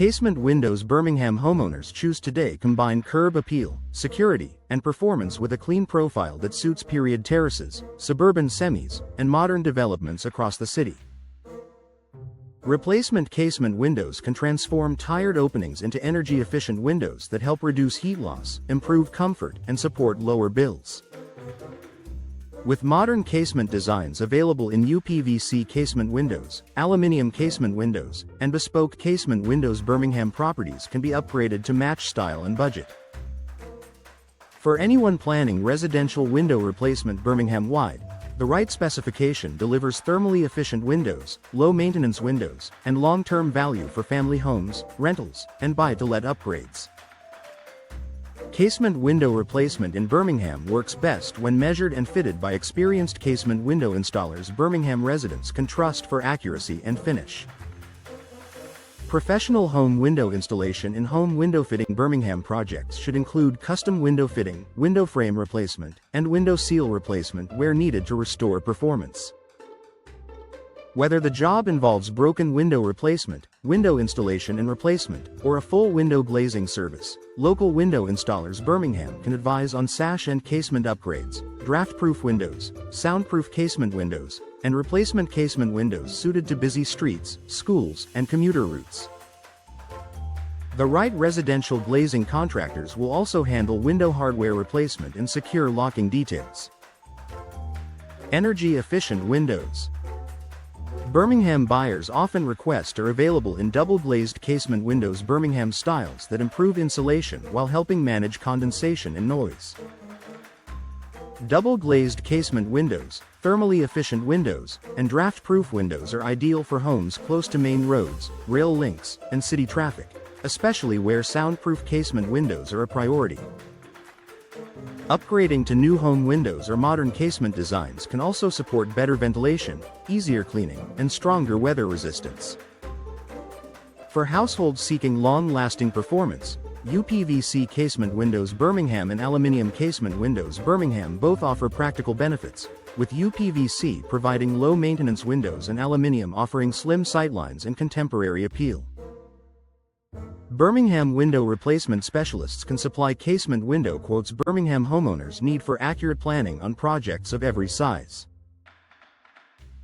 Casement windows. Birmingham homeowners choose today combine curb appeal, security, and performance with a clean profile that suits period terraces, suburban semis, and modern developments across the city. Replacement casement windows can transform tired openings into energy-efficient windows that help reduce heat loss, improve comfort, and support lower bills. With modern casement designs available in UPVC casement windows, aluminum casement windows, and bespoke casement windows, Birmingham properties can be upgraded to match style and budget. For anyone planning residential window replacement Birmingham-wide, the right specification delivers thermally efficient windows, low-maintenance windows, and long-term value for family homes, rentals, and buy-to-let upgrades. Casement window replacement in Birmingham works best when measured and fitted by experienced casement window installers Birmingham residents can trust for accuracy and finish. Professional home window installation in home window fitting. Birmingham projects should include custom window fitting, window frame replacement, and window seal replacement where needed to restore performance. Whether the job involves broken window replacement, window installation and replacement, or a full window glazing service, local window installers Birmingham can advise on sash and casement upgrades, draft-proof windows, soundproof casement windows, and replacement casement windows suited to busy streets, schools, and commuter routes. The right residential glazing contractors will also handle window hardware replacement and secure locking details. Energy-efficient windows. Birmingham buyers often request are available in double-glazed casement windows Birmingham styles that improve insulation while helping manage condensation and noise. Double-glazed casement windows, thermally efficient windows, and draft-proof windows are ideal for homes close to main roads, rail links, and city traffic, especially where soundproof casement windows are a priority. Upgrading to new home windows or modern casement designs can also support better ventilation, easier cleaning, and stronger weather resistance. For households seeking long-lasting performance, UPVC casement windows Birmingham and aluminum casement windows Birmingham both offer practical benefits, with UPVC providing low-maintenance windows and aluminum offering slim sightlines and contemporary appeal. Birmingham window replacement specialists can supply casement window quotes Birmingham homeowners need for accurate planning on projects of every size.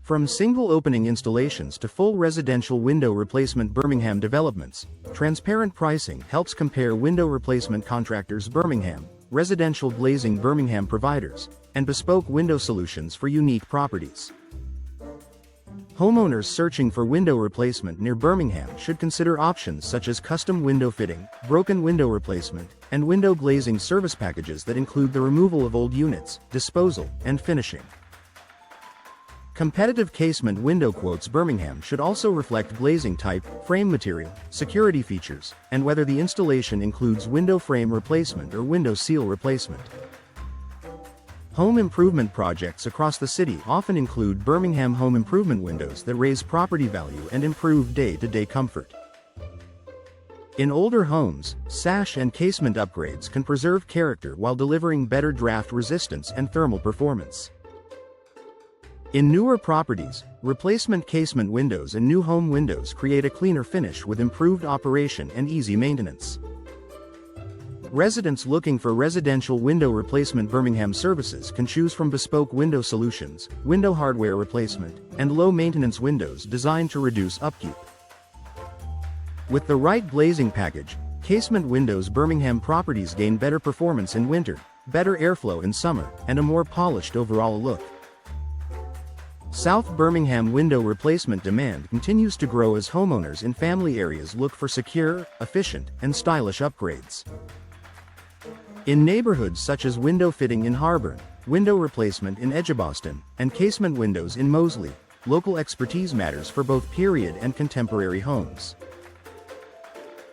From single opening installations to full residential window replacement Birmingham developments, transparent pricing helps compare window replacement contractors Birmingham, residential glazing Birmingham providers, and bespoke window solutions for unique properties. Homeowners searching for window replacement near Birmingham should consider options such as custom window fitting, broken window replacement, and window glazing service packages that include the removal of old units, disposal, and finishing. Competitive casement window quotes Birmingham should also reflect glazing type, frame material, security features, and whether the installation includes window frame replacement or window seal replacement. Home improvement projects across the city often include Birmingham home improvement windows that raise property value and improve day-to-day comfort. In older homes, sash and casement upgrades can preserve character while delivering better draft resistance and thermal performance. In newer properties, replacement casement windows and new home windows create a cleaner finish with improved operation and easy maintenance. Residents looking for residential window replacement Birmingham services can choose from bespoke window solutions, window hardware replacement, and low-maintenance windows designed to reduce upkeep. With the right glazing package, casement windows Birmingham properties gain better performance in winter, better airflow in summer, and a more polished overall look. South Birmingham window replacement demand continues to grow as homeowners in family areas look for secure, efficient, and stylish upgrades. In neighborhoods such as window fitting in Harborne, window replacement in Edgbaston, and casement windows in Moseley, local expertise matters for both period and contemporary homes.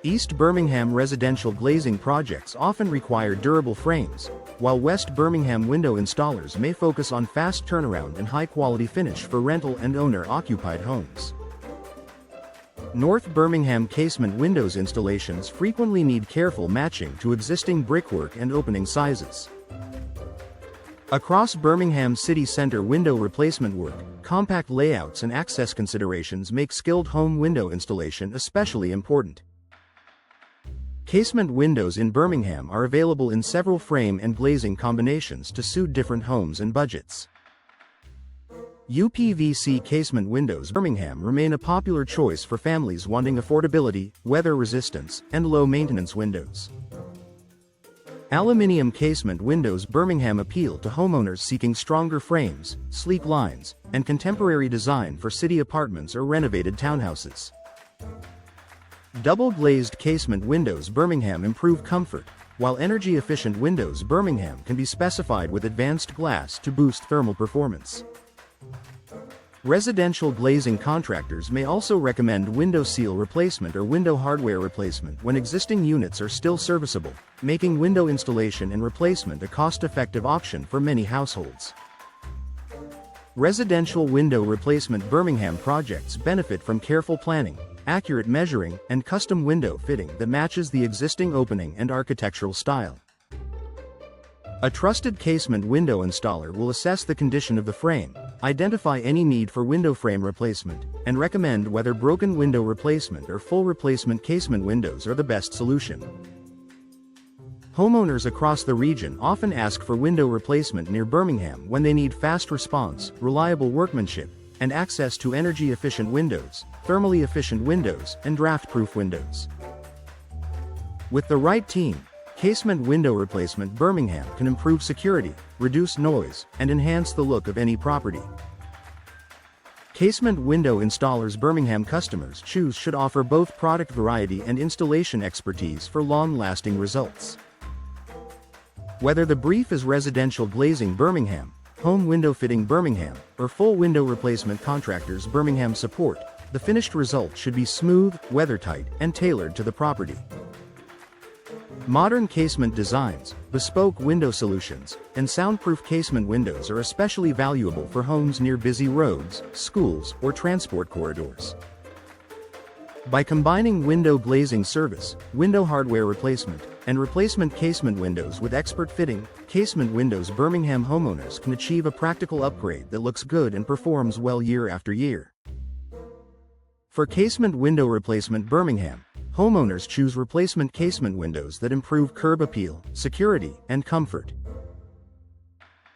East Birmingham residential glazing projects often require durable frames, while West Birmingham window installers may focus on fast turnaround and high-quality finish for rental and owner-occupied homes. North Birmingham casement windows installations frequently need careful matching to existing brickwork and opening sizes. Across Birmingham city center window replacement work, compact layouts and access considerations make skilled home window installation especially important. Casement windows in Birmingham are available in several frame and glazing combinations to suit different homes and budgets. UPVC casement windows in Birmingham remain a popular choice for families wanting affordability, weather resistance, and low-maintenance windows. Aluminium casement windows Birmingham appeal to homeowners seeking stronger frames, sleek lines, and contemporary design for city apartments or renovated townhouses. Double-glazed casement windows Birmingham improve comfort, while energy-efficient windows Birmingham can be specified with advanced glass to boost thermal performance. Residential glazing contractors may also recommend window seal replacement or window hardware replacement when existing units are still serviceable, making window installation and replacement a cost-effective option for many households. Residential window replacement Birmingham projects benefit from careful planning, accurate measuring, and custom window fitting that matches the existing opening and architectural style. A trusted casement window installer will assess the condition of the frame, identify any need for window frame replacement, and recommend whether broken window replacement or full replacement casement windows are the best solution. Homeowners across the region often ask for window replacement near Birmingham when they need fast response, reliable workmanship, and access to energy-efficient windows, thermally efficient windows, and draft-proof windows. With the right team, Casement window replacement Birmingham can improve security, reduce noise, and enhance the look of any property. Casement window installers Birmingham customers choose should offer both product variety and installation expertise for long-lasting results. Whether the brief is residential glazing Birmingham, home window fitting Birmingham, or full window replacement contractors Birmingham support, the finished result should be smooth, weathertight, and tailored to the property. Modern casement designs, bespoke window solutions, and soundproof casement windows are especially valuable for homes near busy roads, schools, or transport corridors. By combining window glazing service, window hardware replacement, and replacement casement windows with expert fitting, Casement windows Birmingham homeowners can achieve a practical upgrade that looks good and performs well year after year. For casement window replacement Birmingham, homeowners choose replacement casement windows that improve curb appeal, security, and comfort.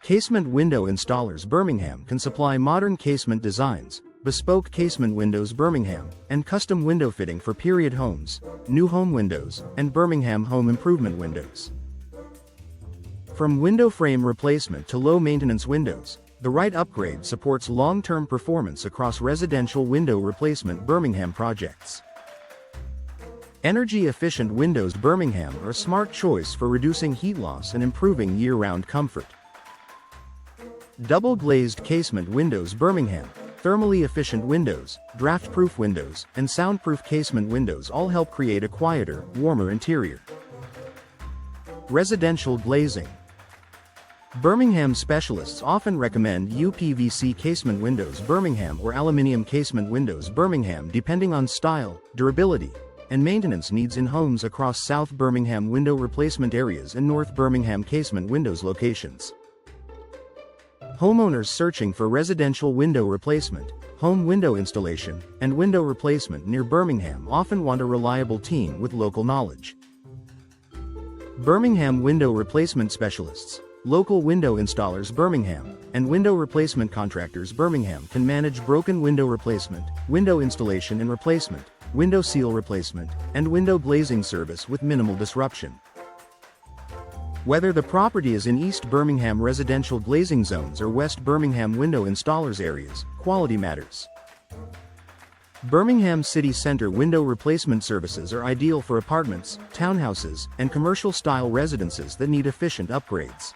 Casement window installers Birmingham can supply modern casement designs, bespoke casement windows Birmingham, and custom window fitting for period homes, new home windows, and Birmingham home improvement windows. From window frame replacement to low-maintenance windows, the right upgrade supports long-term performance across residential window replacement Birmingham projects. Energy-efficient windows Birmingham are a smart choice for reducing heat loss and improving year-round comfort. Double-glazed casement windows Birmingham, thermally efficient windows, draft-proof windows, and soundproof casement windows all help create a quieter, warmer interior. Residential glazing. Birmingham specialists often recommend UPVC casement windows Birmingham or aluminium casement windows Birmingham depending on style, durability, and maintenance needs in homes across South Birmingham window replacement areas and North Birmingham casement windows locations. Homeowners searching for residential window replacement, home window installation, and window replacement near Birmingham often want a reliable team with local knowledge. Birmingham window replacement specialists, local window installers Birmingham, and window replacement contractors Birmingham can manage broken window replacement, window installation and replacement, window seal replacement, and window glazing service with minimal disruption. Whether the property is in East Birmingham residential glazing zones or West Birmingham window installers areas, quality matters. Birmingham City Centre window replacement services are ideal for apartments, townhouses, and commercial-style residences that need efficient upgrades.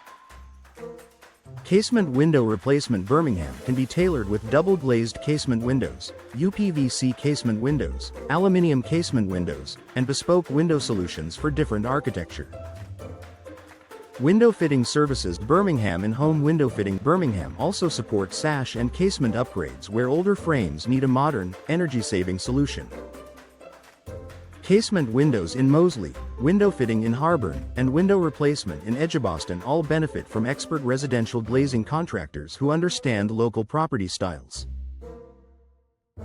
Casement window replacement Birmingham can be tailored with double-glazed casement windows, UPVC casement windows, aluminium casement windows, and bespoke window solutions for different architecture. Window fitting services Birmingham and home window fitting Birmingham also support sash and casement upgrades where older frames need a modern, energy-saving solution. Casement windows in Moseley, window fitting in Harborne, and window replacement in Edgbaston all benefit from expert residential glazing contractors who understand local property styles.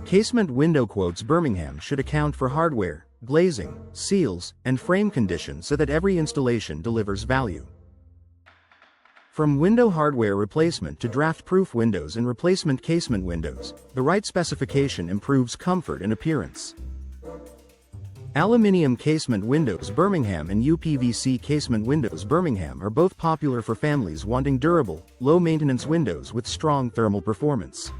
Casement window quotes Birmingham should account for hardware, glazing, seals, and frame condition so that every installation delivers value. From window hardware replacement to draft-proof windows and replacement casement windows, the right specification improves comfort and appearance. Aluminium casement windows Birmingham and UPVC casement windows Birmingham are both popular for families wanting durable, low-maintenance windows with strong thermal performance.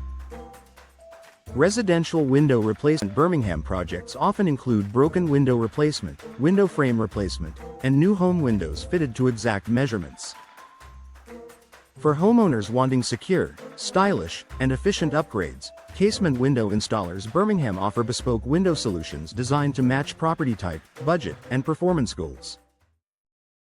Residential window replacement Birmingham projects often include broken window replacement, window frame replacement, and new home windows fitted to exact measurements. For homeowners wanting secure, stylish, and efficient upgrades, Casement Window Installers Birmingham offer bespoke window solutions designed to match property type, budget, and performance goals.